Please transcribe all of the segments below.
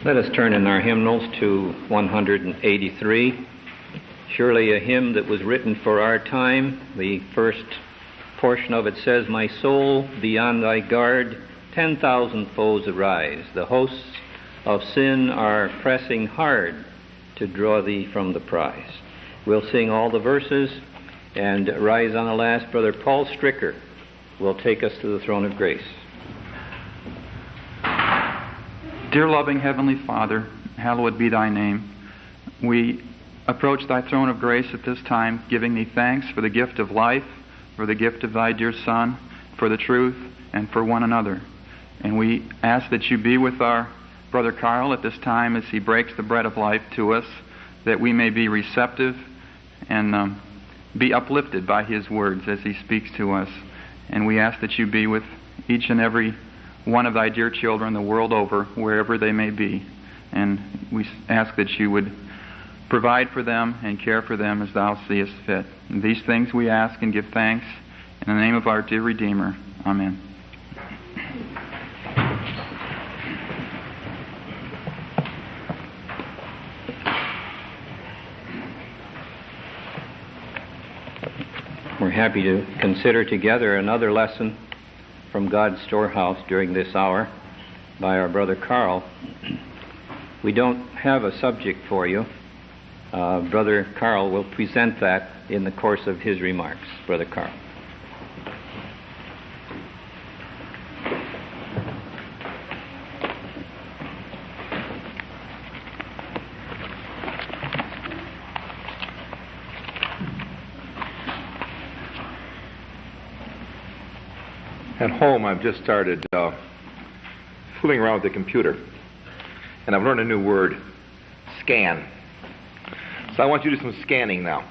Let us turn in our hymnals to 183. Surely a hymn that was written for our time. The first portion of it says, "My soul, beyond thy guard, 10,000 foes arise. The hosts of sin are pressing hard to draw thee from the prize." We'll sing all the verses and rise on the last. Brother Paul Stricker will take us to the throne of grace. Dear loving Heavenly Father, hallowed be thy name. We approach thy throne of grace at this time, giving thee thanks for the gift of life, for the gift of thy dear Son, for the truth, and for one another. And we ask that you be with our Brother Carl at this time as he breaks the bread of life to us, that we may be receptive and be uplifted by his words as he speaks to us. And we ask that you be with each and every one of thy dear children the world over, wherever they may be. And we ask that you would provide for them and care for them as thou seest fit. And these things we ask and give thanks in the name of our dear Redeemer. Amen. We're happy to consider together another lesson from God's storehouse during this hour by our Brother Carl. We don't have a subject for you. Brother Carl will present that in the course of his remarks. Brother Carl. At home, I've just started fooling around with the computer, and I've learned a new word, scan. So I want you to do some scanning now.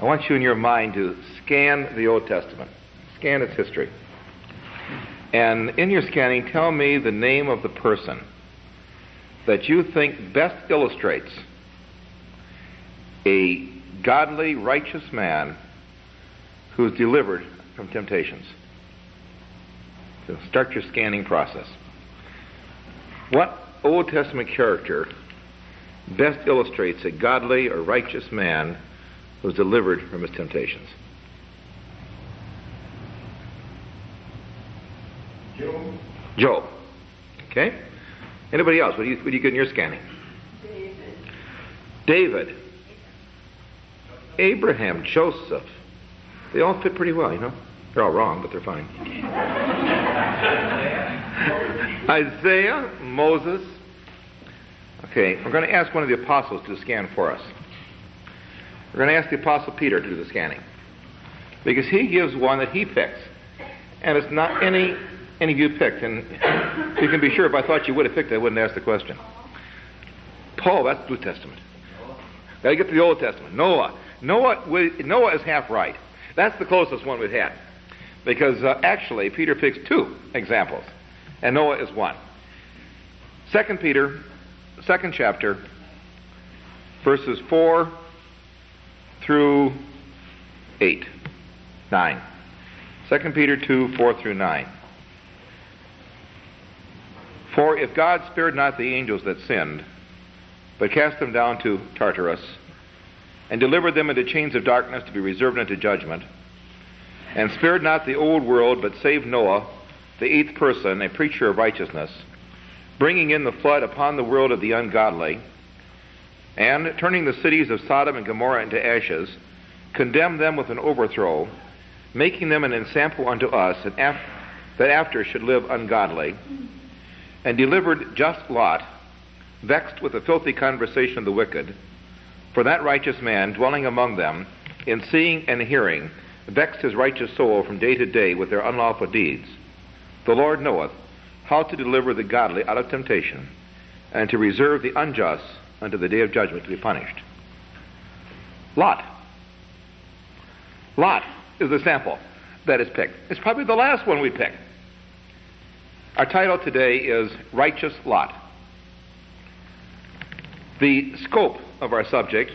I want you in your mind to scan the Old Testament, scan its history. And in your scanning, tell me the name of the person that you think best illustrates a godly, righteous man who's delivered from temptations. So start your scanning process. What Old Testament character best illustrates a godly or righteous man who's delivered from his temptations? Job. Okay. Anybody else? What do you get in your scanning? David. Abraham. Joseph. They all fit pretty well, you know. They're all wrong, but they're fine. Isaiah, Moses. Okay, we're going to ask one of the apostles to scan for us. We're going to ask the Apostle Peter to do the scanning, because he gives one that he picks, and it's not any of you picked. And you can be sure if I thought you would have picked it, I wouldn't ask the question. Paul, that's the New Testament. Got to get to the Old Testament. Noah is half right. That's the closest one we've had, because actually Peter picks two examples, and Noah is one. 2 Peter, 2nd chapter, verses 4 through 8, 9. 2 Peter 2, 4 through 9. "For if God spared not the angels that sinned, but cast them down to Tartarus, and delivered them into chains of darkness to be reserved unto judgment, and spared not the old world, but saved Noah, the eighth person, a preacher of righteousness, bringing in the flood upon the world of the ungodly, and turning the cities of Sodom and Gomorrah into ashes, condemned them with an overthrow, making them an ensample unto us, that after should live ungodly, and delivered just Lot, vexed with the filthy conversation of the wicked, for that righteous man, dwelling among them, in seeing and hearing, vexed his righteous soul from day to day with their unlawful deeds. The Lord knoweth how to deliver the godly out of temptation, and to reserve the unjust unto the day of judgment to be punished." Lot. Lot is the sample that is picked. It's probably the last one we pick. Our title today is Righteous Lot. The scope of our subject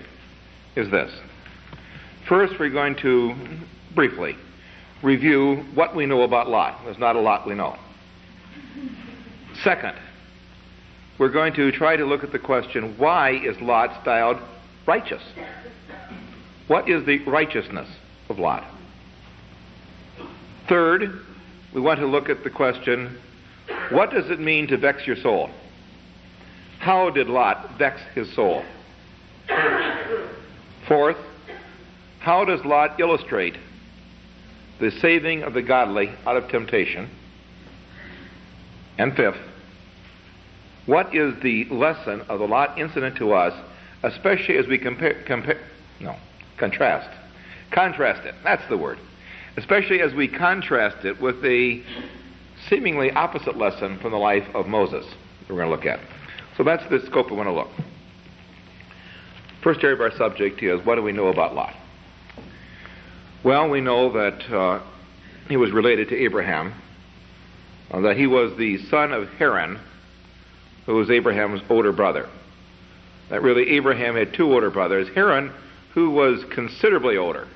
is this. First, we're going to briefly review what we know about Lot. There's not a lot we know. Second, we're going to try to look at the question, why is Lot styled righteous? What is the righteousness of Lot? Third, we want to look at the question, what does it mean to vex your soul? How did Lot vex his soul? Fourth, how does Lot illustrate the saving of the godly out of temptation? And fifth, what is the lesson of the Lot incident to us, especially as we contrast it, that's the word, especially as we contrast it with a seemingly opposite lesson from the life of Moses that we're going to look at. So that's the scope we want to look. First area of our subject is, what do we know about Lot? Well, we know that he was related to Abraham, that he was the son of Haran, who was Abraham's older brother. That really Abraham had two older brothers. Haran, who was considerably older,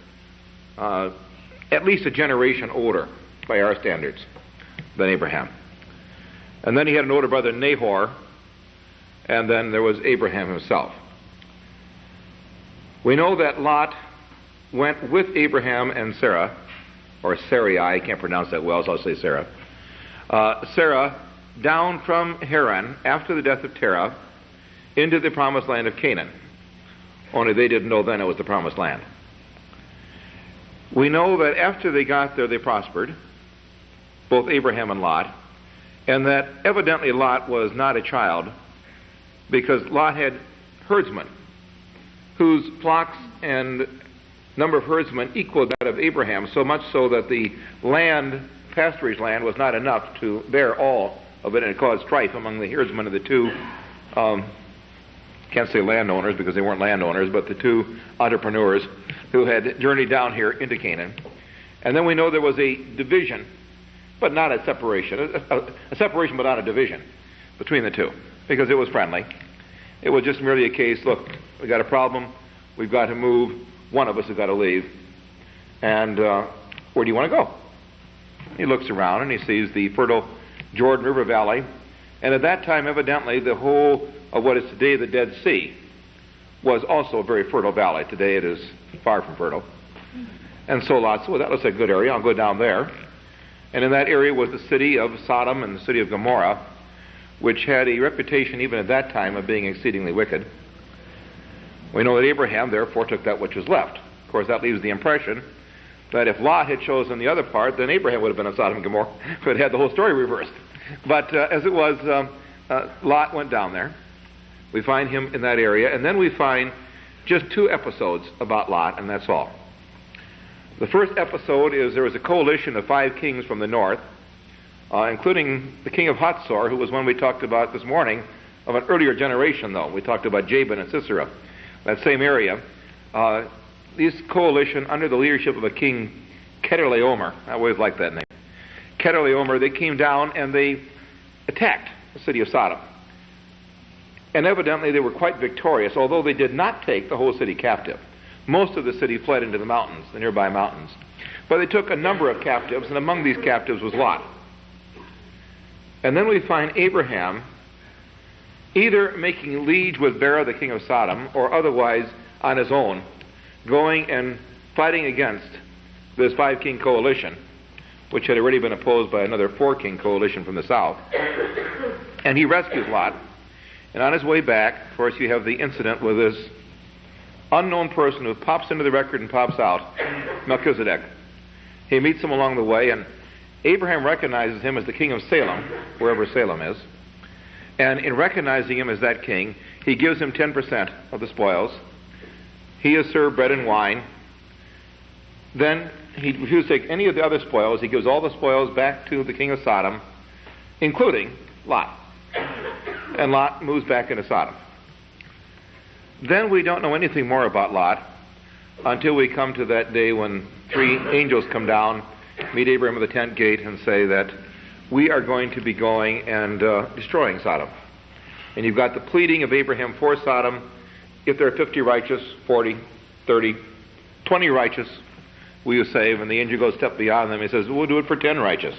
at least a generation older by our standards than Abraham. And then he had an older brother, Nahor, and then there was Abraham himself. We know that Lot went with Abraham and Sarah, or Sarai, I can't pronounce that well, so I'll say Sarah. Sarah, down from Haran, after the death of Terah, into the promised land of Canaan. Only they didn't know then it was the promised land. We know that after they got there, they prospered, both Abraham and Lot, and that evidently Lot was not a child, because Lot had herdsmen, whose flocks and number of herdsmen equaled that of Abraham, so much so that the land, pasturage land, was not enough to bear all of it, and it caused strife among the herdsmen of the two, can't say landowners because they weren't landowners, but the two entrepreneurs who had journeyed down here into Canaan. And then we know there was a division, but not a separation, a separation but not a division between the two, because it was friendly. It was just merely a case, look, we got a problem, we've got to move, one of us has got to leave, and where do you want to go? He looks around and he sees the fertile Jordan River Valley, and at that time evidently the whole of what is today the Dead Sea was also a very fertile valley. Today it is far from fertile. And so Lot said, well, that looks like a good area, I'll go down there. And in that area was the city of Sodom and the city of Gomorrah, which had a reputation even at that time of being exceedingly wicked. We know that Abraham therefore took that which was left. Of course, that leaves the impression that if Lot had chosen the other part, then Abraham would have been in Sodom and Gomorrah, but had the whole story reversed. But as it was, Lot went down there. We find him in that area, and then we find just two episodes about Lot, and that's all. The first episode is there was a coalition of 5 kings from the north, including the king of Hatzor, who was one we talked about this morning, of an earlier generation, though. We talked about Jabin and Sisera, that same area. This coalition, under the leadership of a king, Kedorlaomer, I always liked that name. Kedorlaomer, they came down and they attacked the city of Sodom. And evidently they were quite victorious, although they did not take the whole city captive. Most of the city fled into the mountains, the nearby mountains. But they took a number of captives, and among these captives was Lot. And then we find Abraham either making league with Bera, the king of Sodom, or otherwise on his own, going and fighting against this 5-king coalition, which had already been opposed by another 4-king coalition from the south. And he rescues Lot. And on his way back, of course, you have the incident with this unknown person who pops into the record and pops out, Melchizedek. He meets him along the way, and Abraham recognizes him as the king of Salem, wherever Salem is. And in recognizing him as that king, he gives him 10% of the spoils. He is served bread and wine. Then he refuses to take any of the other spoils. He gives all the spoils back to the king of Sodom, including Lot. And Lot moves back into Sodom. Then we don't know anything more about Lot until we come to that day when 3 angels come down, meet Abraham at the tent gate, and say that we are going to be going and destroying Sodom. And you've got the pleading of Abraham for Sodom. If there are 50 righteous, 40, 30, 20 righteous, will you save? And the angel goes a step beyond them. He says, we'll do it for 10 righteous.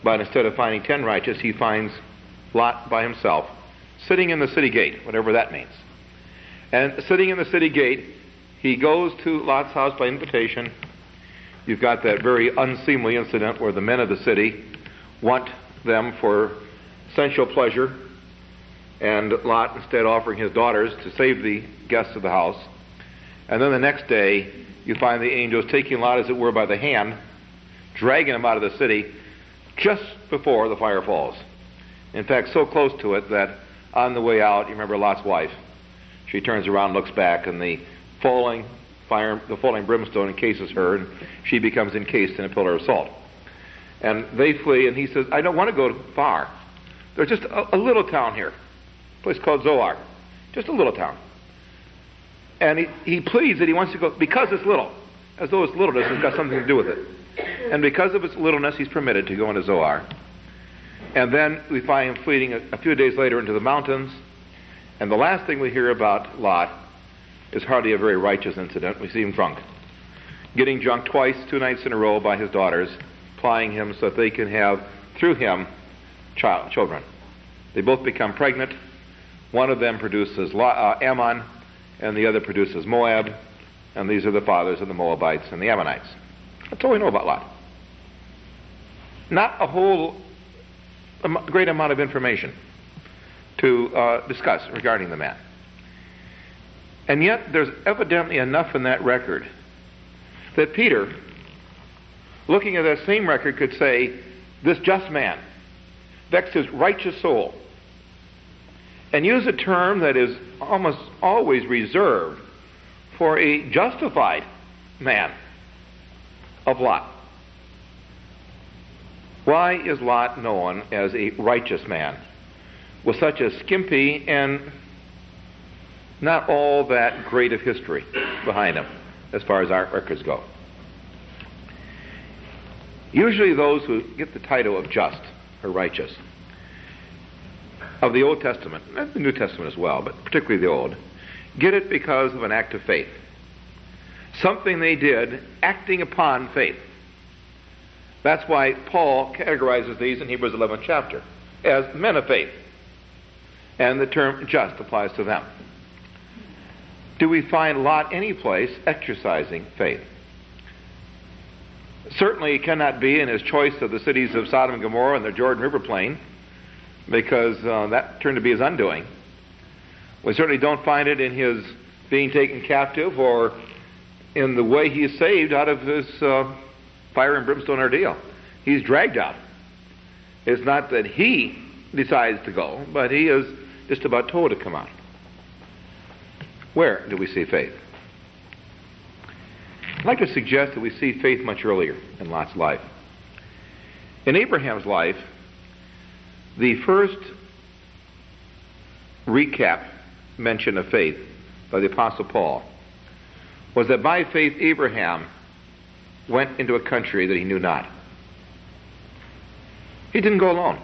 But instead of finding 10 righteous, he finds Lot by himself, sitting in the city gate, whatever that means. And sitting in the city gate, he goes to Lot's house by invitation. You've got that very unseemly incident where the men of the city want them for sensual pleasure, and Lot instead offering his daughters to save the guests of the house. And then the next day, you find the angels taking Lot, as it were, by the hand, dragging him out of the city just before the fire falls. In fact, so close to it that on the way out, you remember Lot's wife. She turns around, looks back, and the falling brimstone encases her, and she becomes encased in a pillar of salt. And they flee, and he says, I don't want to go far. There's just a little town here, a place called Zoar, just a little town. And he pleads that he wants to go because it's little, as though its littleness has got something to do with it. And because of its littleness, he's permitted to go into Zoar. And then we find him fleeing a few days later into the mountains. And the last thing we hear about Lot is hardly a very righteous incident. We see him drunk, getting drunk twice, 2 nights in a row by his daughters, plying him so that they can have, through him, children. They both become pregnant. One of them produces Ammon, and the other produces Moab, and these are the fathers of the Moabites and the Ammonites. That's all we know about Lot. Not a whole great amount of information to discuss regarding the man. And yet there's evidently enough in that record that Peter, looking at that same record, could say, this just man vexed his righteous soul, and use a term that is almost always reserved for a justified man of Lot. Why is Lot known as a righteous man with such a skimpy and not all that great of history behind him as far as our records go? Usually those who get the title of just or righteous of the Old Testament, and the New Testament as well, but particularly the Old, get it because of an act of faith. Something they did acting upon faith. That's why Paul categorizes these in Hebrews 11th chapter as men of faith. And the term just applies to them. Do we find Lot any place exercising faith? Certainly it cannot be in his choice of the cities of Sodom and Gomorrah and the Jordan River plain, because that turned to be his undoing. We certainly don't find it in his being taken captive or in the way he is saved out of this fire and brimstone ordeal. He's dragged out. It's not that he decides to go, but he is just about told to come out. Where do we see faith? I'd like to suggest that we see faith much earlier in Lot's life. In Abraham's life, the first recap mention of faith by the Apostle Paul was that by faith Abraham went into a country that he knew not. He didn't go alone.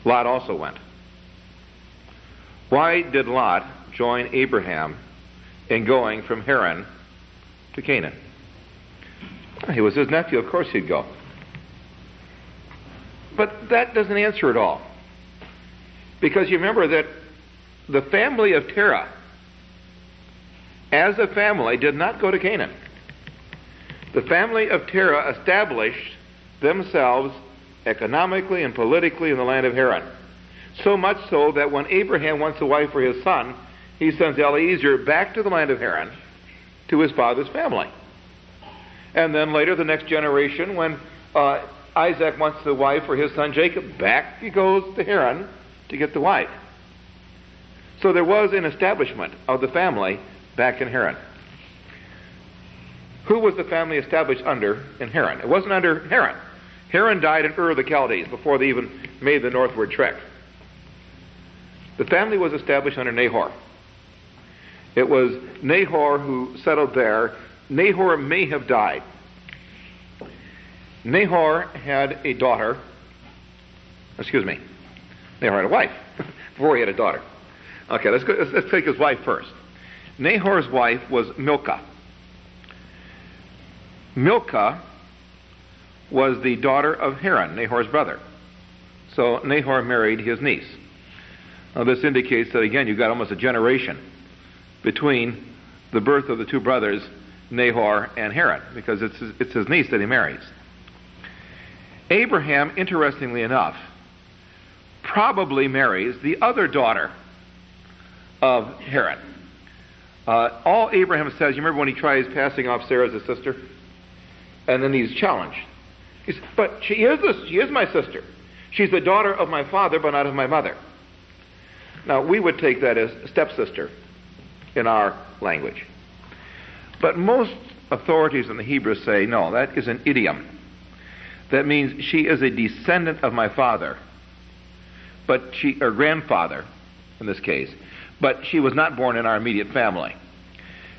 Lot also went. Why did Lot join Abraham in going from Haran to Canaan? He was his nephew, of course he'd go. But that doesn't answer it all. Because you remember that the family of Terah, as a family, did not go to Canaan. The family of Terah established themselves economically and politically in the land of Haran. So much so that when Abraham wants a wife for his son, he sends Eliezer back to the land of Haran to his father's family. And then later, the next generation, when Isaac wants the wife for his son Jacob, back he goes to Haran to get the wife. So there was an establishment of the family back in Haran. Who was the family established under in Haran? It wasn't under Haran. Haran died in Ur of the Chaldees before they even made the northward trek. The family was established under Nahor. It was Nahor who settled there. Nahor may have died. Nahor had a daughter. Nahor had a wife before he had a daughter. Okay, let's take his wife first. Nahor's wife was Milcah. Milcah was the daughter of Haran, Nahor's brother. So Nahor married his niece. Now this indicates that, again, you've got almost a generation between the birth of the two brothers, Nahor and Haran, because it's his niece that he marries. Abraham, interestingly enough, probably marries the other daughter of Haran. All Abraham says, you remember when he tries passing off Sarah as a sister? And then he's challenged. He says, but she is my sister. She's the daughter of my father, but not of my mother. Now, we would take that as stepsister in our language. But most authorities in the Hebrew say, no, that is an idiom. That means she is a descendant of my father, or grandfather, in this case, but she was not born in our immediate family.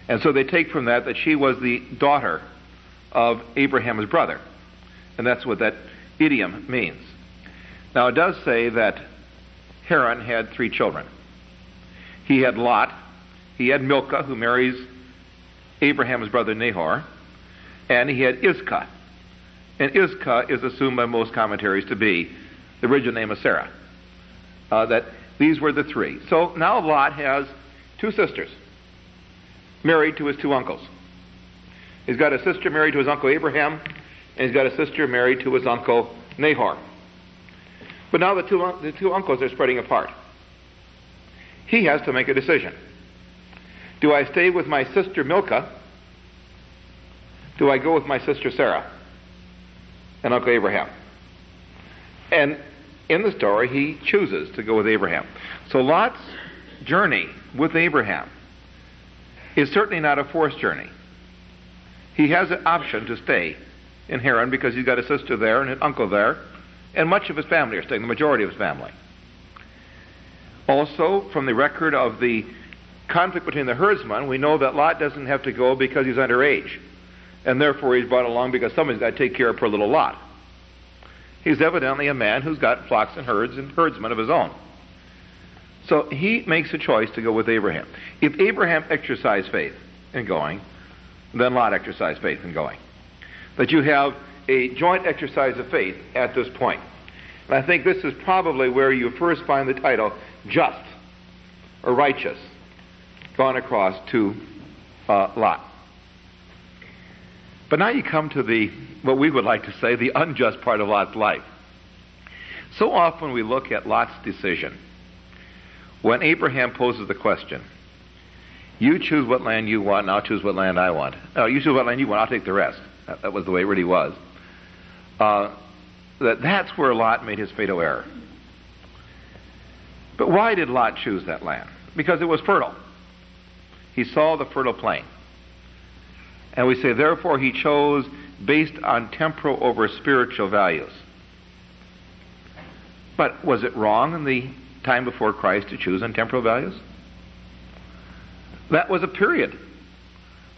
And so they take from that she was the daughter of Abraham's brother. And that's what that idiom means. Now, it does say that Haran had 3 children. He had Lot, he had Milcah, who marries Abraham's brother Nahor, and he had Iscah. And Iscah is assumed by most commentaries to be the original name of Sarah. That these were the 3. So now Lot has 2 sisters married to his 2 uncles. He's got a sister married to his uncle Abraham, and he's got a sister married to his uncle Nahor. But now the two uncles are spreading apart. He has to make a decision. Do I stay with my sister Milcah? Do I go with my sister Sarah and Uncle Abraham? And in the story, he chooses to go with Abraham. So Lot's journey with Abraham is certainly not a forced journey. He has an option to stay in Haran because he's got a sister there and an uncle there, and much of his family are staying, the majority of his family. Also, from the record of the conflict between the herdsmen, we know that Lot doesn't have to go because he's underage, and therefore he's brought along because somebody's got to take care of poor little Lot. He's evidently a man who's got flocks and herds and herdsmen of his own. So he makes a choice to go with Abraham. If Abraham exercised faith in going, then Lot exercised faith in going. That you have a joint exercise of faith at this point. And I think this is probably where you first find the title just or righteous gone across to Lot. But now you come to what we would like to say, the unjust part of Lot's life. So often we look at Lot's decision when Abraham poses the question, you choose what land you want, and I'll choose what land I want. No, you choose what land you want, I'll take the rest. That was the way it really was. That's where Lot made his fatal error. But why did Lot choose that land? Because it was fertile. He saw the fertile plain. And we say, therefore, he chose based on temporal over spiritual values. But was it wrong in the time before Christ to choose on temporal values? That was a period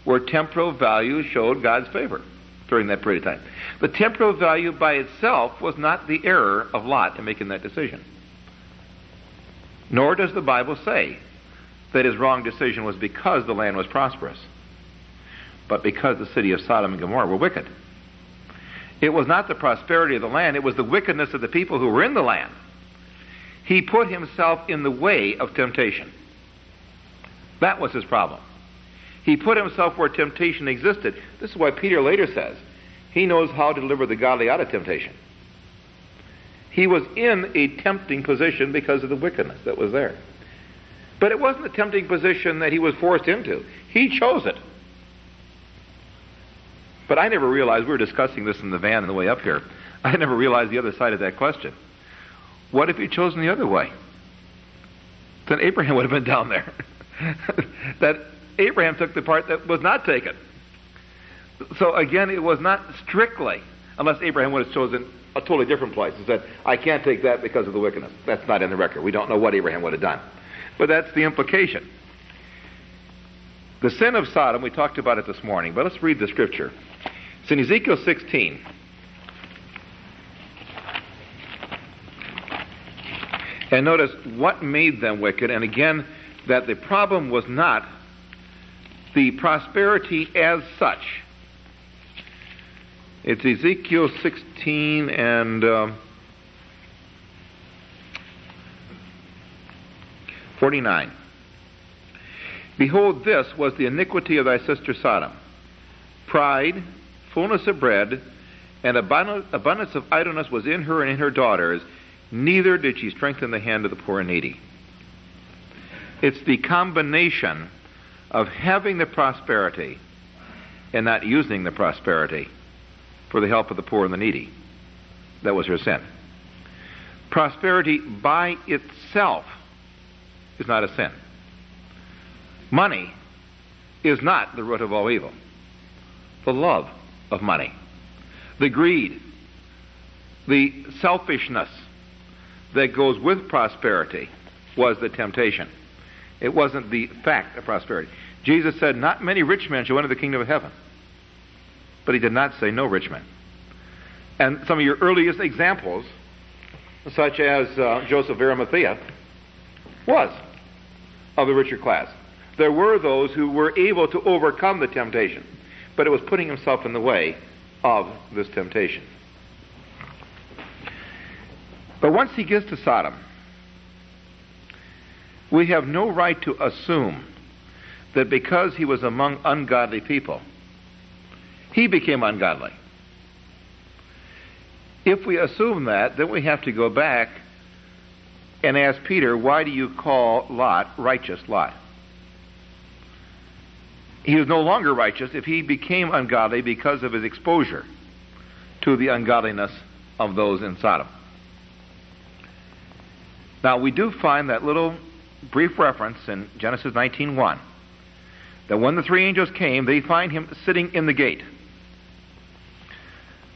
where temporal values showed God's favor during that period of time. The temporal value by itself was not the error of Lot in making that decision. Nor does the Bible say that his wrong decision was because the land was prosperous, but because the city of Sodom and Gomorrah were wicked. It was not the prosperity of the land, it was the wickedness of the people who were in the land. He put himself in the way of temptation. That was his problem. He put himself where temptation existed. This is why Peter later says he knows how to deliver the godly out of temptation. He was in a tempting position because of the wickedness that was there. But it wasn't a tempting position that he was forced into. He chose it. But I never realized, we were discussing this in the van on the way up here, I never realized the other side of that question. What if he'd chosen the other way? Then Abraham would have been down there. That Abraham took the part that was not taken. So again, it was not strictly, unless Abraham would have chosen a totally different place and said, I can't take that because of the wickedness. That's not in the record. We don't know what Abraham would have done. But that's the implication. The sin of Sodom, we talked about it this morning, but let's read the scripture. It's in Ezekiel 16. And notice what made them wicked, and again, that the problem was not the prosperity as such. It's Ezekiel 16 and 49. Behold, this was the iniquity of thy sister Sodom. Pride, fullness of bread, and abundance of idleness was in her and in her daughters, neither did she strengthen the hand of the poor and needy. It's the combination of having the prosperity and not using the prosperity for the help of the poor and the needy. That was her sin. Prosperity by itself is not a sin. Money is not the root of all evil. The love of money, the greed, the selfishness that goes with prosperity was the temptation. It wasn't the fact of prosperity. Jesus said, not many rich men shall enter the kingdom of heaven. But he did not say no rich men. And some of your earliest examples, such as Joseph of Arimathea, was of the richer class. There were those who were able to overcome the temptation, but it was putting himself in the way of this temptation. But once he gets to Sodom, we have no right to assume that because he was among ungodly people, he became ungodly. If we assume that, then we have to go back and ask Peter, why do you call Lot righteous Lot? He was no longer righteous if he became ungodly because of his exposure to the ungodliness of those in Sodom. Now, we do find that little brief reference in Genesis 19:1, that when the three angels came, they find him sitting in the gate.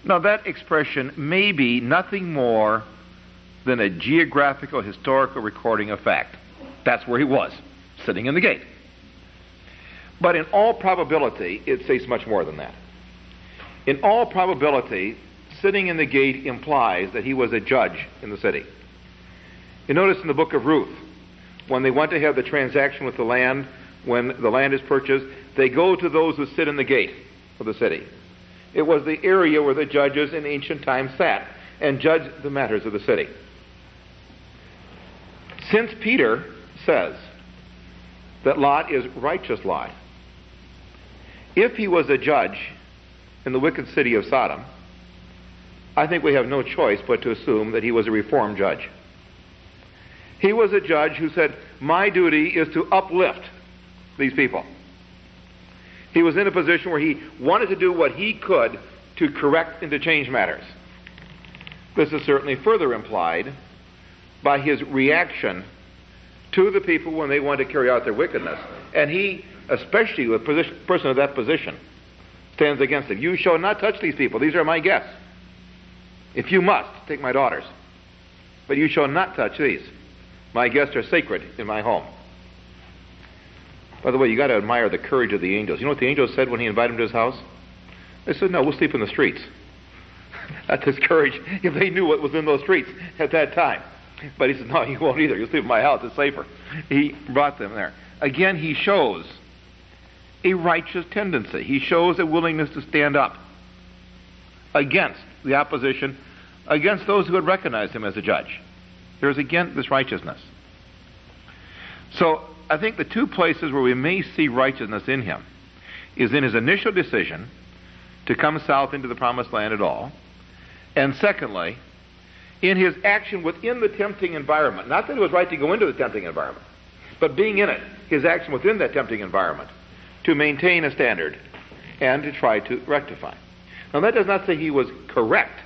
Now, that expression may be nothing more than a geographical, historical recording of fact. That's where he was, sitting in the gate. But in all probability, it says much more than that. In all probability, sitting in the gate implies that he was a judge in the city. You notice in the book of Ruth, when they want to have the transaction with the land, when the land is purchased, they go to those who sit in the gate of the city. It was the area where the judges in ancient times sat and judged the matters of the city. Since Peter says that Lot is righteous Lot, if he was a judge in the wicked city of Sodom, I think we have no choice but to assume that he was a reformed judge. He was a judge who said, my duty is to uplift these people. He was in a position where he wanted to do what he could to correct and to change matters. This is certainly further implied by his reaction to the people when they wanted to carry out their wickedness. And he, especially with a person of that position, stands against it. You shall not touch these people. These are my guests. If you must, take my daughters. But you shall not touch these. My guests are sacred in my home. By the way, you got to admire the courage of the angels. You know what the angels said when he invited them to his house? They said, no, we'll sleep in the streets. That's his courage if they knew what was in those streets at that time. But he said, no, you won't either. You'll sleep in my house. It's safer. He brought them there. Again, he shows a righteous tendency. He shows a willingness to stand up against the opposition, against those who had recognized him as a judge. There's again this righteousness. So I think the two places where we may see righteousness in him is in his initial decision to come south into the promised land at all, and secondly, in his action within the tempting environment. Not that it was right to go into the tempting environment, but being in it, his action within that tempting environment to maintain a standard and to try to rectify. Now that does not say he was correct.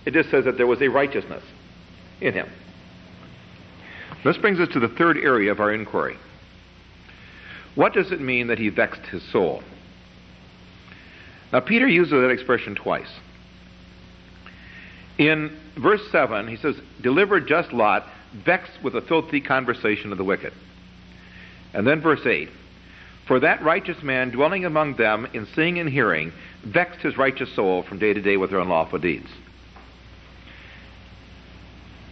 It just says that there was a righteousness in him. This brings us to the third area of our inquiry. What does it mean that he vexed his soul? Now Peter uses that expression twice. In verse 7, he says, deliver just Lot, vexed with the filthy conversation of the wicked. And then verse 8, for that righteous man dwelling among them in seeing and hearing, vexed his righteous soul from day to day with their unlawful deeds.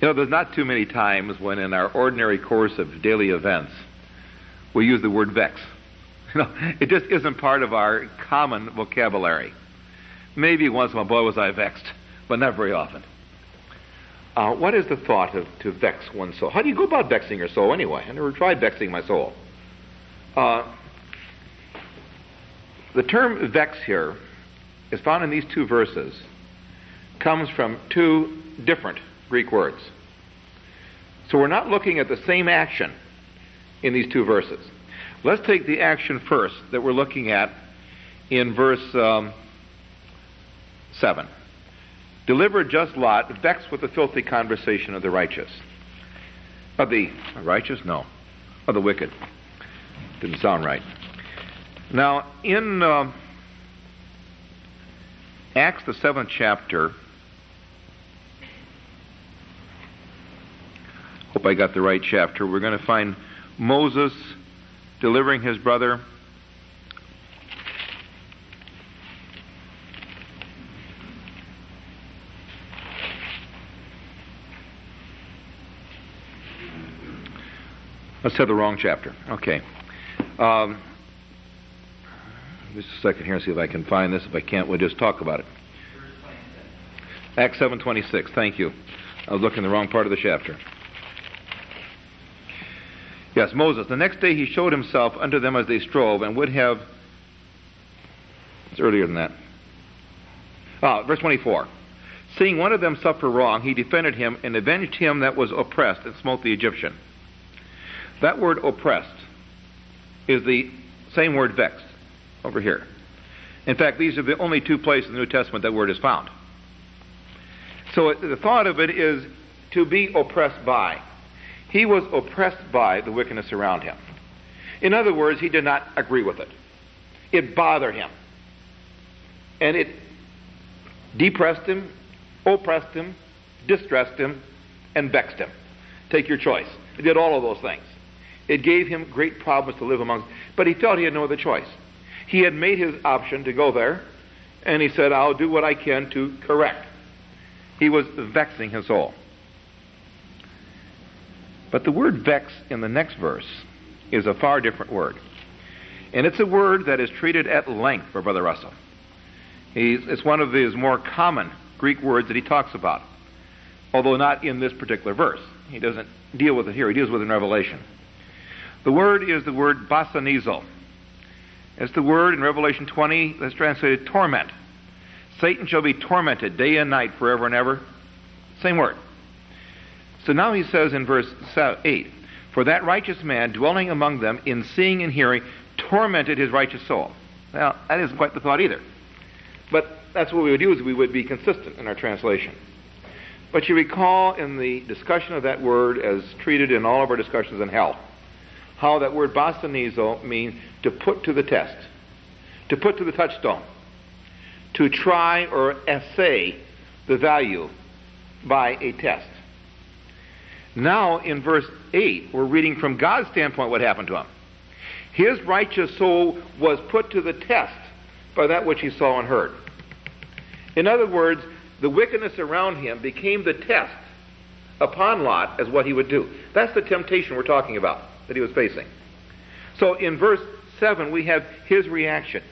You know, there's not too many times when in our ordinary course of daily events we use the word vex. You know, it just isn't part of our common vocabulary. Maybe once in a while, boy, was I vexed, but not very often. What is the thought of to vex one's soul? How do you go about vexing your soul anyway? I never tried vexing my soul. The term vex here is found in these two verses, comes from two different Greek words. So we're not looking at the same action in these two verses. Let's take the action first that we're looking at in verse 7. Deliver just Lot, vexed with the filthy conversation of the righteous. Of the righteous? No. Of the wicked. Didn't sound right. Now, in Acts, the 7th chapter, hope I got the right chapter, we're going to find Moses delivering his brother. Let's have the wrong chapter. Okay. Just a second here and see if I can find this. If I can't, we'll just talk about it. Acts 7:26. Thank you. I was looking in the wrong part of the chapter. Yes, Moses. The next day he showed himself unto them as they strove, and would have... It's earlier than that. Verse 24. Seeing one of them suffer wrong, he defended him and avenged him that was oppressed and smote the Egyptian. That word oppressed is the same word vexed over here. In fact, these are the only two places in the New Testament that word is found. So the thought of it is to be oppressed by. He was oppressed by the wickedness around him. In other words, he did not agree with it. It bothered him. And it depressed him, oppressed him, distressed him, and vexed him. Take your choice. It did all of those things. It gave him great problems to live amongst, but he felt he had no other choice. He had made his option to go there, and he said, I'll do what I can to correct. He was vexing his soul. But the word vex in the next verse is a far different word. And it's a word that is treated at length for Brother Russell. It's one of his more common Greek words that he talks about, although not in this particular verse. He doesn't deal with it here. He deals with it in Revelation. The word is the word basanizo. It's the word in Revelation 20 that's translated torment. Satan shall be tormented day and night forever and ever. Same word. So now he says in verse 8, for that righteous man dwelling among them in seeing and hearing tormented his righteous soul. Now, that isn't quite the thought either. But that's what we would do, is we would be consistent in our translation. But you recall in the discussion of that word as treated in all of our discussions in hell, how that word basanizo means to put to the test, to put to the touchstone, to try or assay the value by a test. Now in verse 8, we're reading from God's standpoint what happened to him. His righteous soul was put to the test by that which he saw and heard. In other words, the wickedness around him became the test upon Lot as what he would do. That's the temptation we're talking about that he was facing. So in verse 7, we have his reaction,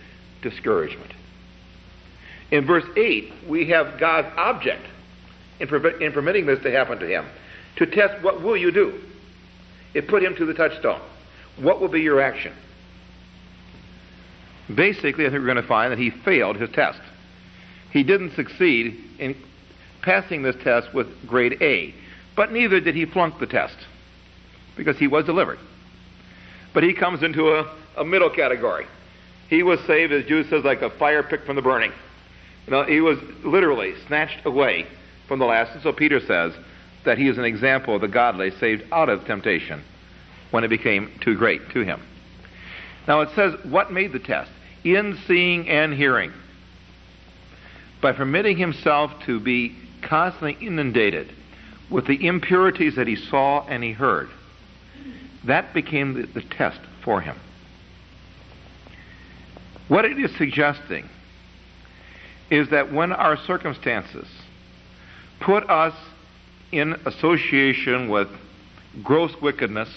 discouragement. In verse 8, we have God's object in permitting this to happen to him, to test what will you do. It put him to the touchstone. What will be your action? Basically, I think we're going to find that he failed his test. He didn't succeed in passing this test with grade A, but neither did he flunk the test, because he was delivered. But he comes into a middle category. He was saved, as Jude says, like a fire picked from the burning. You know, he was literally snatched away from the last. And so Peter says that he is an example of the godly saved out of temptation when it became too great to him. Now it says, what made the test? In seeing and hearing. By permitting himself to be constantly inundated with the impurities that he saw and he heard, that became the test for him. What it is suggesting is that when our circumstances put us in association with gross wickedness,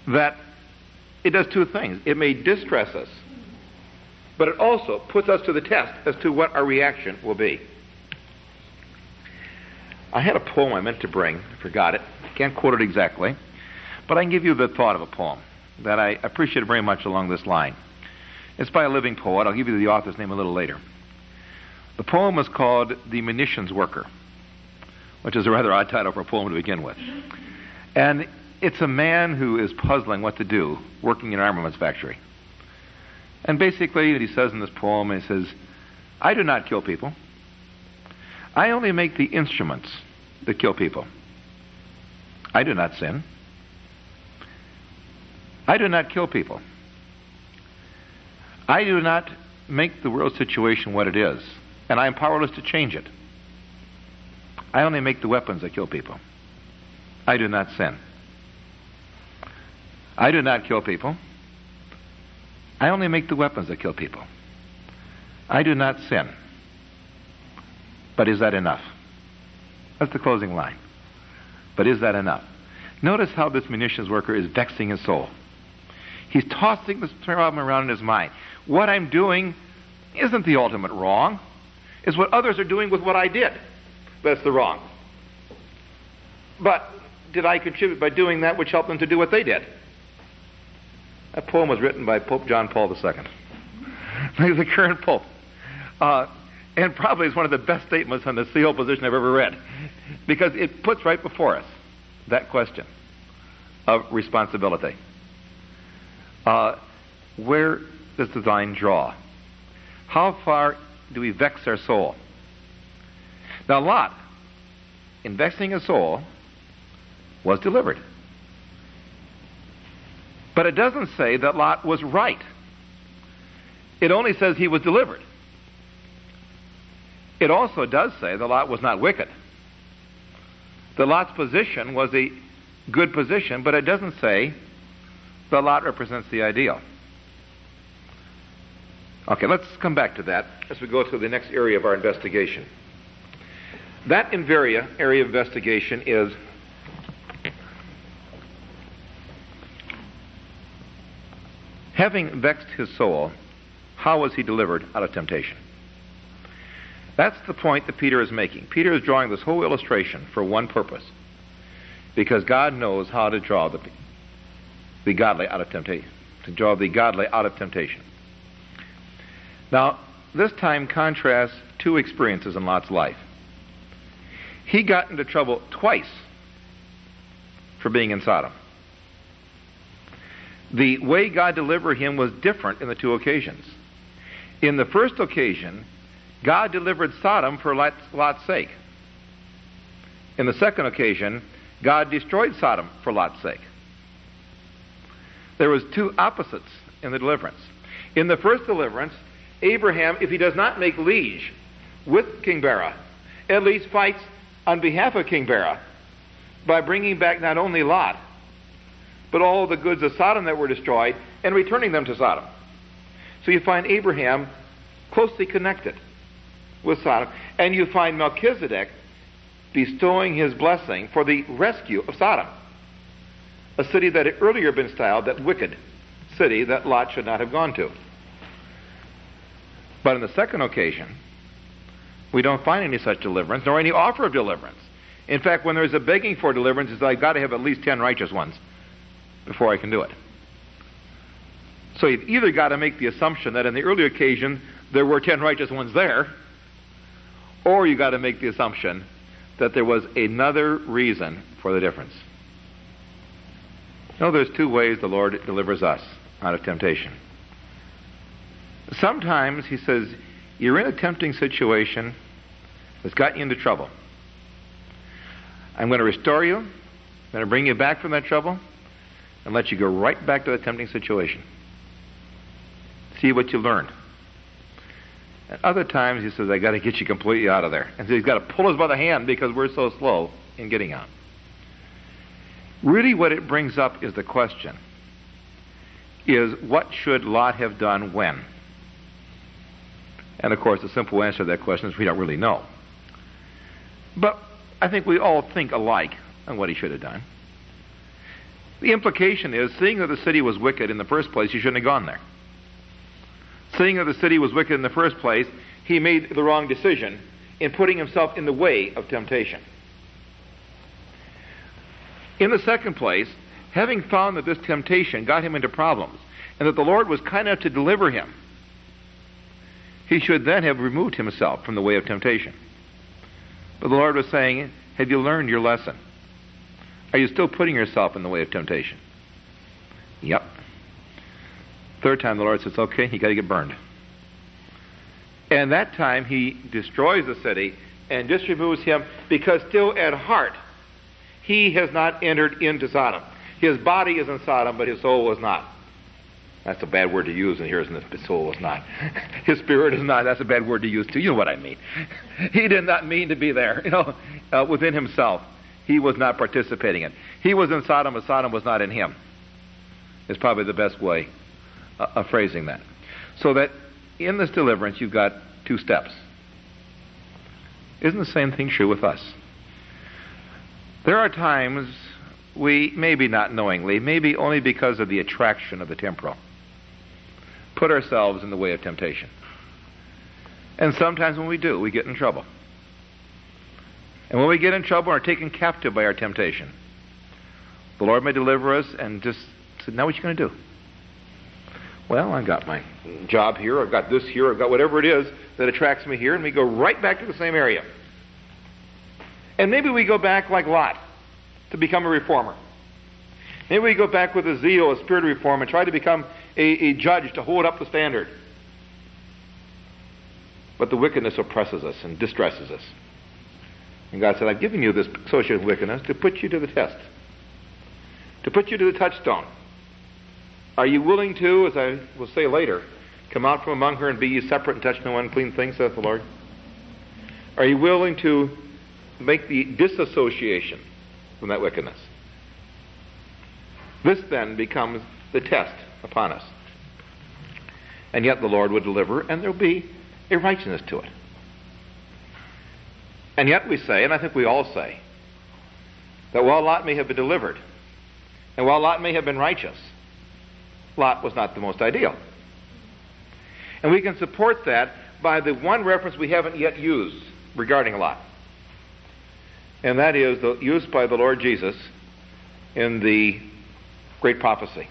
that it does two things. It may distress us, but it also puts us to the test as to what our reaction will be. I had a poem I meant to bring. I forgot it. Can't quote it exactly. But I can give you the thought of a poem that I appreciate very much along this line. It's by a living poet. I'll give you the author's name a little later. The poem is called The Munitions Worker, which is a rather odd title for a poem to begin with. And it's a man who is puzzling what to do working in an armaments factory. And basically what he says in this poem, he says, I do not kill people. I only make the instruments that kill people. I do not sin. I do not kill people. I do not make the world situation what it is, and I am powerless to change it. I only make the weapons that kill people. I do not sin. I do not kill people. I only make the weapons that kill people. I do not sin. But is that enough? That's the closing line. But is that enough? Notice how this munitions worker is vexing his soul. He's tossing this problem around in his mind. What I'm doing isn't the ultimate wrong. It's what others are doing with what I did that's the wrong. But did I contribute by doing that which helped them to do what they did? That poem was written by Pope John Paul II, the current Pope. And probably is one of the best statements on the CEO position I've ever read, because it puts right before us that question of responsibility. Where does the line draw? How far do we vex our soul? Now Lot, in vexing his soul, was delivered. But it doesn't say that Lot was right. It only says he was delivered. It also does say that Lot was not wicked. That Lot's position was a good position, but it doesn't say that Lot represents the ideal. Okay, let's come back to that as we go to the next area of our investigation. That area of investigation is having vexed his soul, how was he delivered out of temptation? That's the point that Peter is making. Peter is drawing this whole illustration for one purpose, because God knows how to draw the godly out of temptation, to draw the godly out of temptation. Now, this time contrasts two experiences in Lot's life. He got into trouble twice for being in Sodom. The way God delivered him was different in the two occasions. In the first occasion, God delivered Sodom for Lot's sake. In the second occasion, God destroyed Sodom for Lot's sake. There was two opposites in the deliverance. In the first deliverance, Abraham, if he does not make liege with King Bera, at least fights on behalf of King Bera by bringing back not only Lot, but all the goods of Sodom that were destroyed and returning them to Sodom. So you find Abraham closely connected with Sodom, and you find Melchizedek bestowing his blessing for the rescue of Sodom, a city that had earlier been styled that wicked city that Lot should not have gone to. But on the second occasion, we don't find any such deliverance, nor any offer of deliverance. In fact, when there's a begging for deliverance, it's like, I've got to have at least 10 righteous ones before I can do it. So you've either got to make the assumption that in the earlier occasion there were 10 righteous ones there, or you've got to make the assumption that there was another reason for the difference. No, there's two ways the Lord delivers us out of temptation. Sometimes he says, you're in a tempting situation that's got you into trouble. I'm going to restore you. I'm going to bring you back from that trouble and let you go right back to the tempting situation. See what you learned. At other times he says, I got to get you completely out of there. And so he's got to pull us by the hand because we're so slow in getting out. Really what it brings up is the question, is what should Lot have done when? And of course the simple answer to that question is we don't really know. But I think we all think alike on what he should have done. The implication is, seeing that the city was wicked in the first place, he shouldn't have gone there. Seeing that the city was wicked in the first place, he made the wrong decision in putting himself in the way of temptation. In the second place, having found that this temptation got him into problems, and that the Lord was kind enough to deliver him, he should then have removed himself from the way of temptation. But the Lord was saying, have you learned your lesson? Are you still putting yourself in the way of temptation? Yep. Third time the Lord says, okay, you got to get burned. And that time he destroys the city and just removes him, because still at heart he has not entered into Sodom. His body is in Sodom, but his soul was not. That's a bad word to use, and here's his soul was not. His spirit is not. That's a bad word to use too. You know what I mean. He did not mean to be there. Within himself, he was not participating in. He was in Sodom, but Sodom was not in him. Is probably the best way of phrasing that. So that in this deliverance, you've got two steps. Isn't the same thing true with us? There are times we, maybe not knowingly, maybe only because of the attraction of the temporal, put ourselves in the way of temptation. And sometimes when we do, we get in trouble. And when we get in trouble and are taken captive by our temptation, the Lord may deliver us and just say, now what are you going to do? Well, I've got my job here, I've got this here, I've got whatever it is that attracts me here, and we go right back to the same area. And maybe we go back like Lot to become a reformer. Maybe we go back with a zeal, a spirit of reform, and try to become a judge to hold up the standard. But the wickedness oppresses us and distresses us. And God said, I've given you this associated wickedness to put you to the test, to put you to the touchstone. Are you willing to, as I will say later, come out from among her and be ye separate and touch no unclean thing, saith the Lord? Are you willing to make the disassociation from that wickedness? This then becomes the test upon us. And yet the Lord would deliver, and there will be a righteousness to it. And yet we say, and I think we all say, that while Lot may have been delivered, and while Lot may have been righteous, Lot was not the most ideal. And we can support that by the one reference we haven't yet used regarding Lot. And that is the use by the Lord Jesus in the Great Prophecy.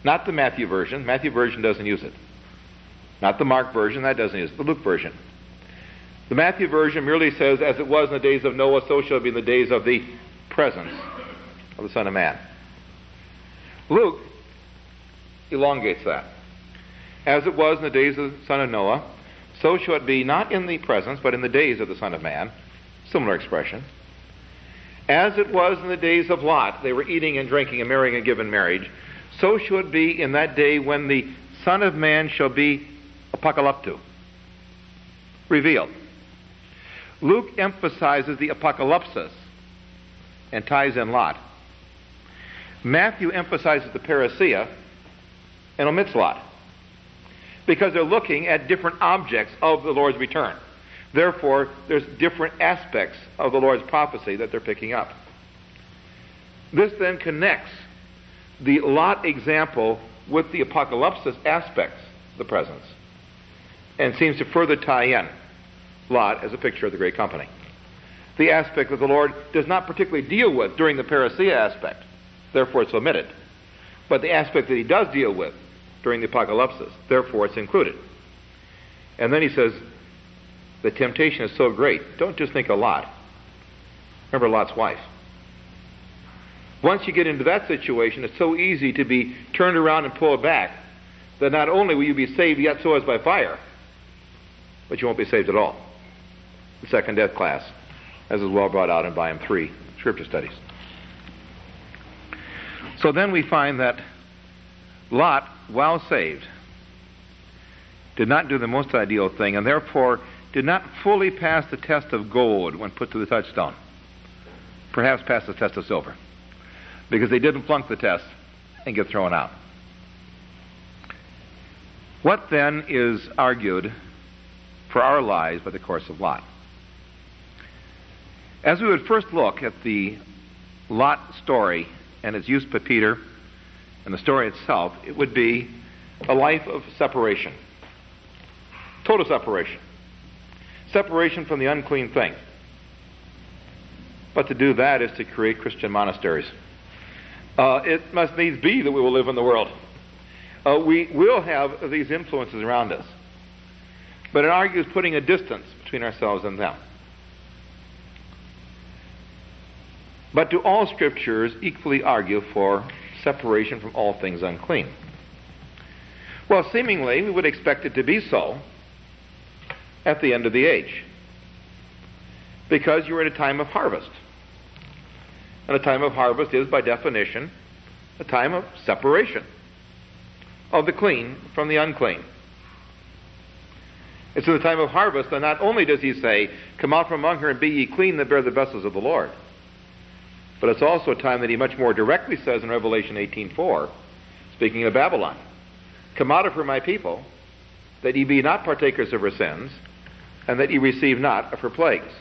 Not the Matthew version. Matthew version doesn't use it. Not the Mark version. That doesn't use it. The Luke version. The Matthew version merely says, as it was in the days of Noah, so shall it be in the days of the presence of the Son of Man. Luke elongates that. As it was in the days of the son of Noah, so shall it be not in the presence, but in the days of the Son of Man. Similar expression. As it was in the days of Lot, they were eating and drinking and marrying and giving marriage, so shall it be in that day when the Son of Man shall be apocalypto, revealed. Luke emphasizes the apocalypsis and ties in Lot. Matthew emphasizes the parousia and omits Lot, because they're looking at different objects of the Lord's return. Therefore, there's different aspects of the Lord's prophecy that they're picking up. This then connects the Lot example with the apocalypsis aspects of the presence, and seems to further tie in Lot as a picture of the great company. The aspect that the Lord does not particularly deal with during the parousia aspect, therefore it's omitted. But the aspect that he does deal with during the apocalypsis, therefore it's included. And then he says, the temptation is so great, don't just think of Lot. Remember Lot's wife. Once you get into that situation, it's so easy to be turned around and pulled back that not only will you be saved yet so as by fire, but you won't be saved at all. The second death class, as is well brought out in Volume 3, Scripture Studies. So then we find that Lot, while saved, did not do the most ideal thing, and therefore did not fully pass the test of gold when put to the touchstone. Perhaps pass the test of silver, because they didn't flunk the test and get thrown out. What then is argued for our lives by the course of Lot? As we would first look at the Lot story and its use by Peter and the story itself, it would be a life of separation. Total separation. Separation from the unclean thing. But to do that is to create Christian monasteries. It must needs be that we will live in the world. We will have these influences around us. But it argues putting a distance between ourselves and them. But do all scriptures equally argue for separation from all things unclean? Well, seemingly, we would expect it to be so at the end of the age. Because you're at a time of harvest. And a time of harvest is, by definition, a time of separation of the clean from the unclean. It's in the time of harvest that not only does he say, "Come out from among her and be ye clean that bear the vessels of the Lord," but it's also a time that he much more directly says in Revelation 18:4, speaking of Babylon, "Come out of her, my people, that ye be not partakers of her sins, and that ye receive not of her plagues."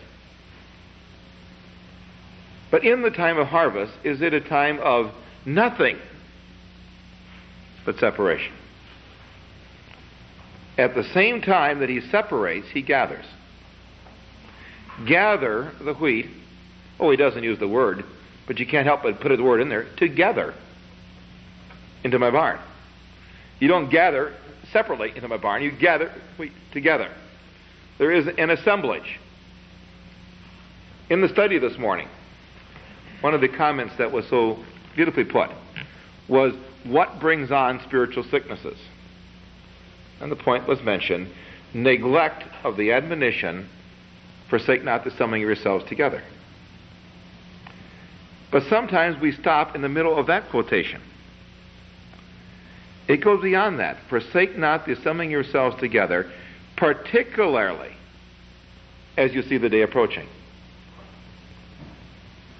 But in the time of harvest, is it a time of nothing but separation? At the same time that he separates, he gathers. Gather the wheat. Oh, he doesn't use the word, but you can't help but put the word in there. Together into my barn. You don't gather separately into my barn. You gather wheat together. There is an assemblage. In the study this morning, one of the comments that was so beautifully put was, what brings on spiritual sicknesses? And the point was mentioned, neglect of the admonition, forsake not the assembling of yourselves together. But sometimes we stop in the middle of that quotation. It goes beyond that. Forsake not the assembling of yourselves together, particularly as you see the day approaching.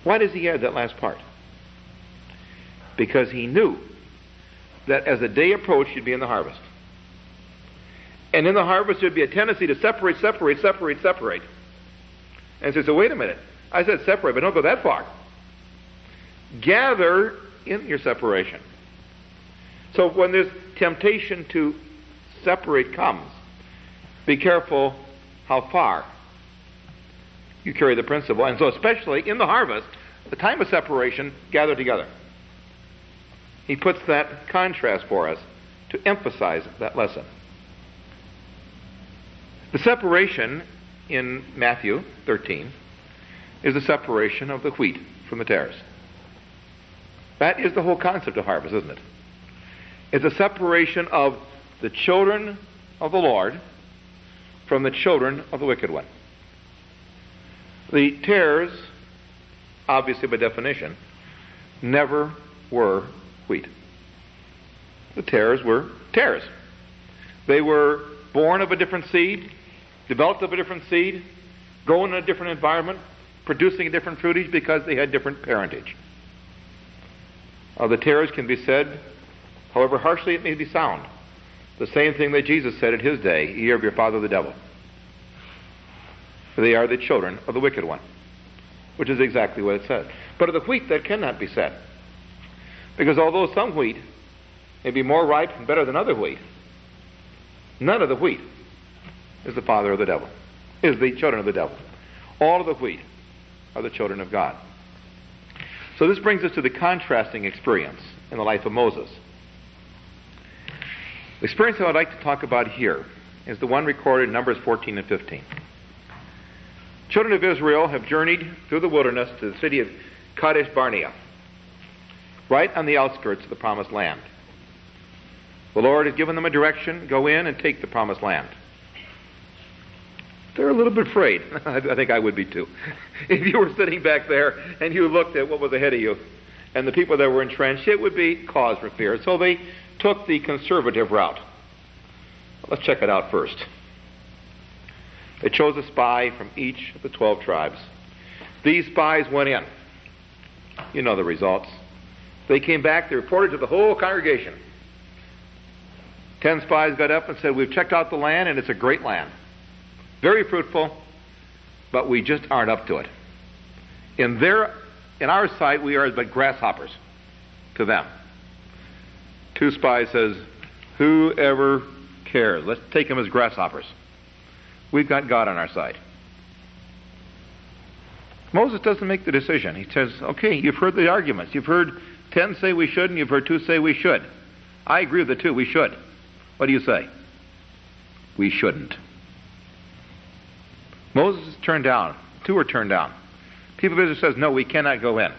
Why does he add that last part? Because he knew that as the day approached, you'd be in the harvest. And in the harvest, there'd be a tendency to separate. And so wait a minute. I said separate, but don't go that far. Gather in your separation. So when there's temptation to separate comes, be careful how far you carry the principle. And so especially in the harvest, the time of separation, gather together. He puts that contrast for us to emphasize that lesson. The separation in Matthew 13 is the separation of the wheat from the tares. That is the whole concept of harvest, isn't it? It's a separation of the children of the Lord from the children of the wicked one. The tares, obviously by definition, never were wheat. The tares were tares. They were born of a different seed, developed of a different seed, growing in a different environment, producing a different fruitage because they had different parentage. The tares can be said, however harshly it may be sound, the same thing that Jesus said in his day, "Ye are of your father the devil." For they are the children of the wicked one, which is exactly what it says. But of the wheat, that cannot be said. Because although some wheat may be more ripe and better than other wheat, none of the wheat is the father of the devil, is the children of the devil. All of the wheat are the children of God. So this brings us to the contrasting experience in the life of Moses. The experience that I'd like to talk about here is the one recorded in Numbers 14 and 15. Children of Israel have journeyed through the wilderness to the city of Kadesh Barnea, right on the outskirts of the Promised Land. The Lord has given them a direction, go in and take the Promised Land. They're a little bit afraid. I think I would be too. If you were sitting back there and you looked at what was ahead of you and the people that were entrenched, it would be cause for fear. So they took the conservative route. Let's check it out first. They chose a spy from each of the 12 tribes. These spies went in. You know the results. They came back, they reported to the whole congregation. 10 spies got up and said, "We've checked out the land and it's a great land. Very fruitful, but we just aren't up to it. In our sight, we are but grasshoppers to them." 2 spies says, "Whoever cares? Let's take them as grasshoppers. We've got God on our side." Moses doesn't make the decision. He says, okay, you've heard the arguments. You've heard 10 say we shouldn't. You've heard 2 say we should. I agree with the 2. We should. What do you say? We shouldn't. Moses is turned down. 2 are turned down. People of Israel says, no, we cannot go in.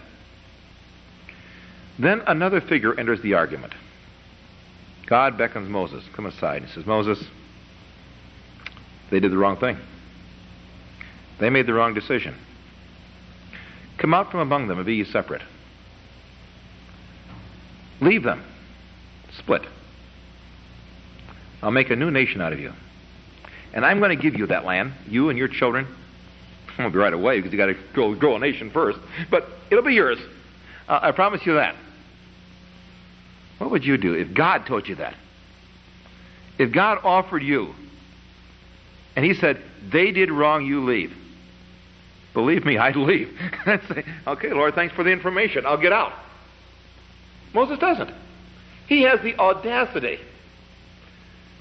Then another figure enters the argument. God beckons Moses, come aside. He says, Moses, they did the wrong thing. They made the wrong decision. Come out from among them and be ye separate. Leave them. Split. I'll make a new nation out of you. And I'm going to give you that land, you and your children. It won't be right away because you got to grow a nation first. But it'll be yours. I promise you that. What would you do if God told you that? If God offered you and he said, they did wrong, you leave. Believe me, I'd leave. I'd say, okay, Lord, thanks for the information. I'll get out. Moses doesn't. He has the audacity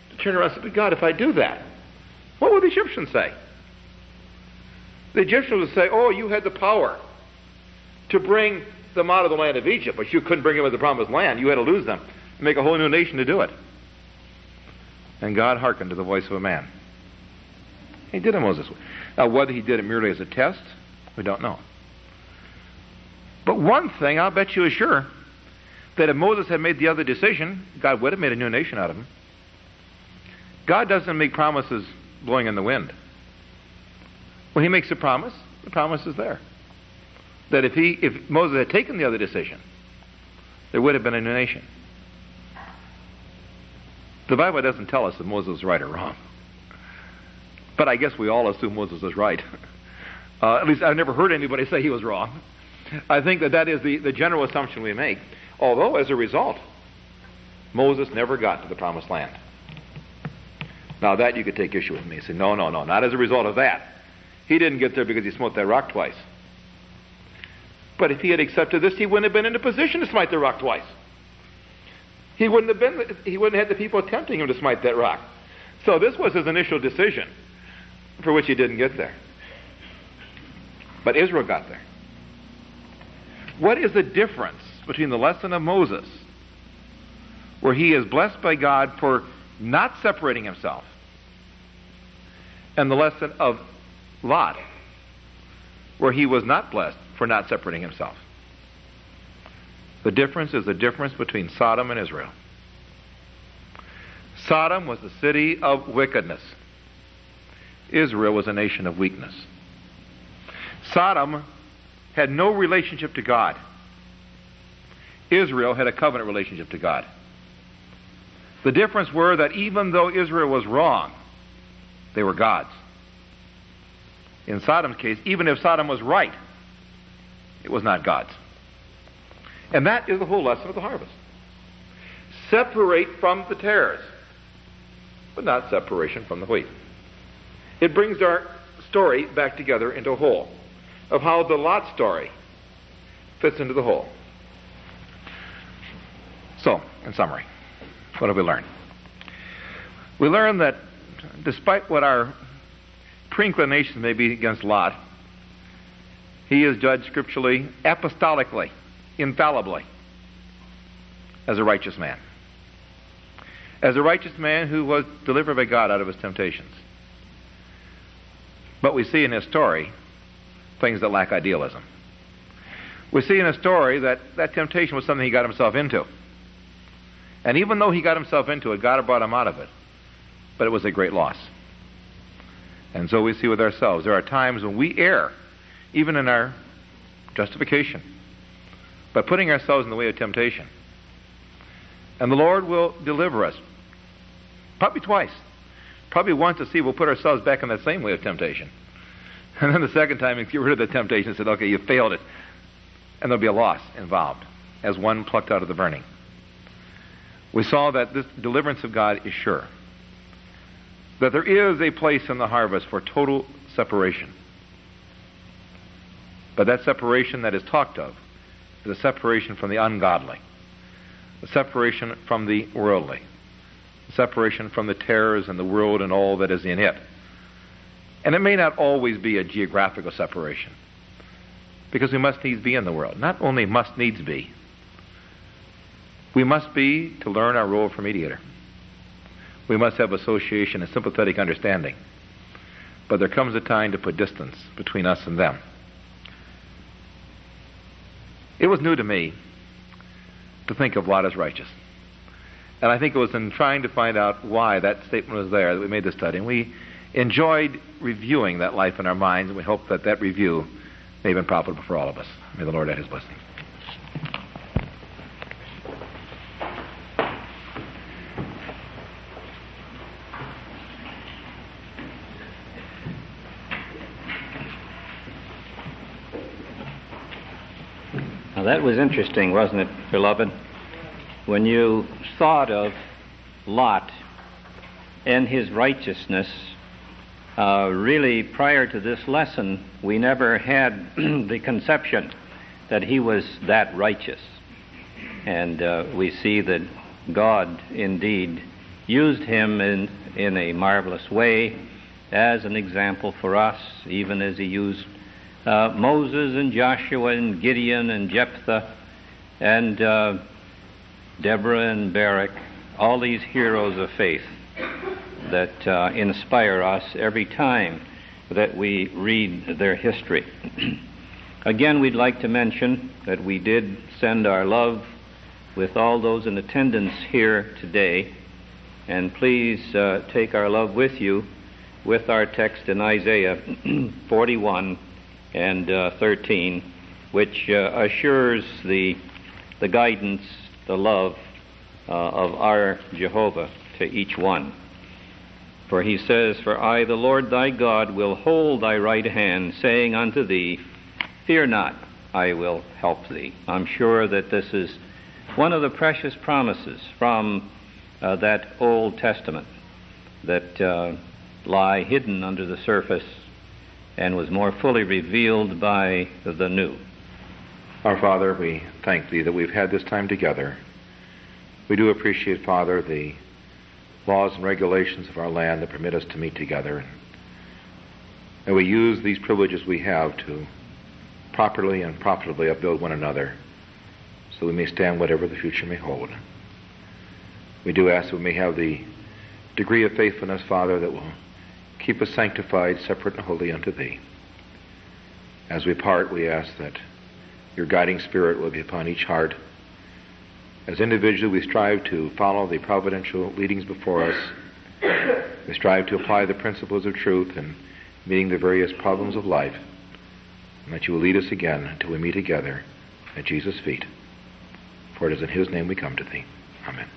to turn around and say, but God, if I do that, what would the Egyptians say? The Egyptians would say, oh, you had the power to bring them out of the land of Egypt, but you couldn't bring them into the promised land. You had to lose them and make a whole new nation to do it. And God hearkened to the voice of a man. He did it Moses. Now, whether he did it merely as a test, we don't know. But one thing I'll bet you is sure, that if Moses had made the other decision, God would have made a new nation out of him. God doesn't make promises blowing in the wind. When he makes a promise, the promise is there. That if Moses had taken the other decision, there would have been a new nation. The Bible doesn't tell us if Moses was right or wrong. But I guess we all assume Moses was right. At least I've never heard anybody say he was wrong. I think that is the general assumption we make. Although, as a result, Moses never got to the promised land. Now that you could take issue with me and say, no, not as a result of that. He didn't get there because he smote that rock twice. But if he had accepted this, he wouldn't have been in a position to smite the rock twice. He wouldn't have had the people tempting him to smite that rock. So this was his initial decision, for which he didn't get there. But Israel got there. What is the difference between the lesson of Moses, where he is blessed by God for not separating himself, and the lesson of Lot, where he was not blessed for not separating himself? The difference is the difference between Sodom and Israel. Sodom was the city of wickedness. Israel was a nation of weakness. Sodom had no relationship to God. Israel had a covenant relationship to God. The difference were that even though Israel was wrong, they were God's. In Sodom's case, even if Sodom was right, it was not God's. And that is the whole lesson of the harvest. Separate from the tares, but not separation from the wheat. It brings our story back together into a whole, of how the Lot story fits into the whole. So, in summary, what have we learned? We learned that despite what our preinclinations may be against Lot, he is judged scripturally, apostolically, infallibly, as a righteous man. As a righteous man who was delivered by God out of his temptations. But we see in his story things that lack idealism. We see in his story that temptation was something he got himself into. And even though he got himself into it, God had brought him out of it. But it was a great loss. And so we see with ourselves, there are times when we err, even in our justification, by putting ourselves in the way of temptation. And the Lord will deliver us. Probably twice. Probably once to see we'll put ourselves back in that same way of temptation. And then the second time he'll get rid of the temptation and said, okay, you failed it. And there'll be a loss involved, as one plucked out of the burning. We saw that this deliverance of God is sure. That there is a place in the harvest for total separation. But that separation that is talked of is a separation from the ungodly, a separation from the worldly, a separation from the terrors and the world and all that is in it. And it may not always be a geographical separation. because we must needs be in the world. Not only must needs be, we must be to learn our role for mediator. We must have association and sympathetic understanding. But there comes a time to put distance between us and them. It was new to me to think of Lot as righteous. And I think it was in trying to find out why that statement was there that we made the study. And we enjoyed reviewing that life in our minds, and we hope that that review may have been profitable for all of us. May the Lord add his blessing. Now that was interesting, wasn't it, beloved? When you thought of Lot and his righteousness, really prior to this lesson, we never had the conception that he was that righteous. And we see that God indeed used him in a marvelous way as an example for us, even as he used Moses and Joshua and Gideon and Jephthah and Deborah and Barak, all these heroes of faith that inspire us every time that we read their history. Again, we'd like to mention that we did send our love with all those in attendance here today, and please take our love with you with our text in Isaiah 41 and 13, which assures the guidance, the love of our Jehovah to each one. For he says, "For I, the Lord thy God, will hold thy right hand, saying unto thee, Fear not, I will help thee." I'm sure that this is one of the precious promises from that Old Testament that lie hidden under the surface and was more fully revealed by the New. Our Father, we thank thee that we've had this time together. We do appreciate, Father, the laws and regulations of our land that permit us to meet together. And we use these privileges we have to properly and profitably upbuild one another so we may stand whatever the future may hold. We do ask that we may have the degree of faithfulness, Father, that will keep us sanctified, separate and holy unto thee. As we part, we ask that your guiding spirit will be upon each heart. As individually we strive to follow the providential leadings before us, we strive to apply the principles of truth in meeting the various problems of life, and that you will lead us again until we meet together at Jesus' feet. For it is in his name we come to thee. Amen.